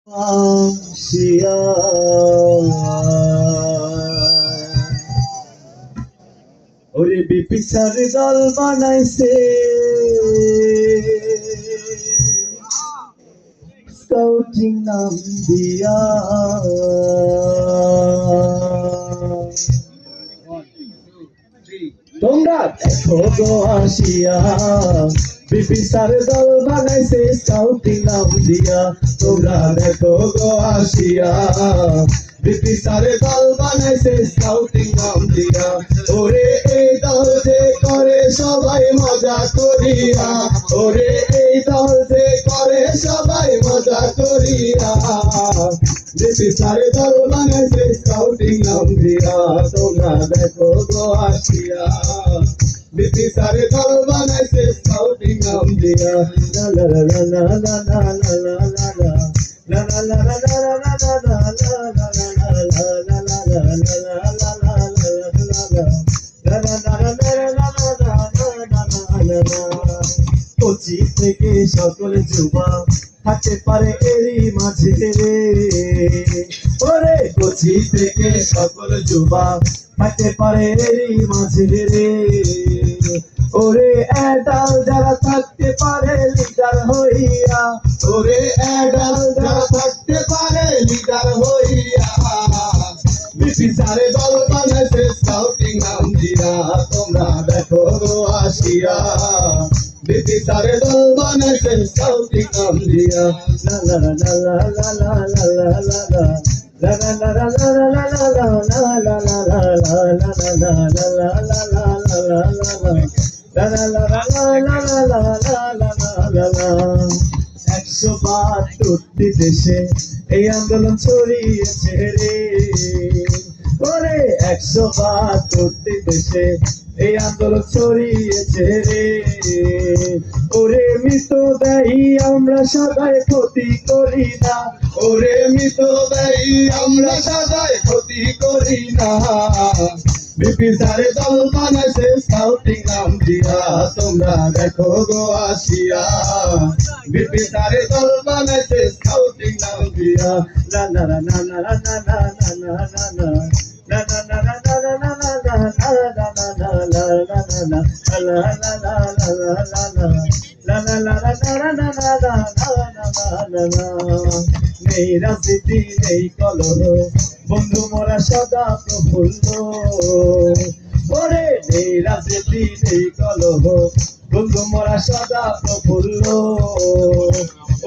আসিয়া ওরে বিপিসার দল বানাইছে স্কাউটিং নাম দিয়া তোমরা দেখো গো আসিয়া বিপিসার দল বানাইছে স্কাউটিং নাম দিয়া তোমরা দেখো গো আসিয়া বিপিসার দল বানাইছে স্কাউটিং নাম দিয়া ওরে এই দল যে করে সবাই মজা করিয়া ওরে এই দল যে করে সবাই মজা করিয়া বিপিসার দল বানাইছে স্কাউটিং নাম দিয়া তোমরা দেখো গো আসিয়া বিপিসার দল বানাইছে স্কাউটিং নাম দিয়া লা লা লা লা লা লা লা লা লা la la la la la la la la la কচি থেকে সকল যুবা থাকতে পারে এরই মাঝে রে ওরে কচি থেকে সকল যুবা থাকতে পারে এরই মাঝে রে ওরে এডাল যারা থাকতে পারে লিডার হইয়া ওরে এডাল যারা থাকতে পারে লিডার হইয়া বিপিসারে দল বানাইছে স্কাউটিং নাম দিয়া তোমরা দেখো গো আসিয়া বিপিসারে দল বানাইছে স্কাউটিং নাম দিয়া লা লা লা লা লা লা লা লা লা লা la la la la la la la la la la la la la la একশো বাহাত্তরটি দেশে এই আন্দোলন ছড়িয়েছে রে ওরে 172টি দেশে এই আন্দোলন ছড়িয়েছে রে ওরে মৃতদেহী আমরা সদাই ক্ষতি করি না ওরে মৃতদেহী আমরা সদাই ক্ষতি করি না বিপিসারে দল বানাইছে স্কাউটিং নাম দিয়া তোমরা দেখো গো আসিয়া বিপিসারে দল বানাইছে স্কাউটিং নাম দিয়া লা লা লা লা লা লা লা লা লা la la la la la la la la la la la নেই রাজনীতি নেই কলহ বন্ধু মোরা সদা প্রফুল্ল ওরে নেই রাজনীতি নেই কলহ বন্ধু মোরা সদা প্রফুল্ল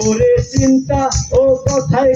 ওরে চিন্তা ও কথাই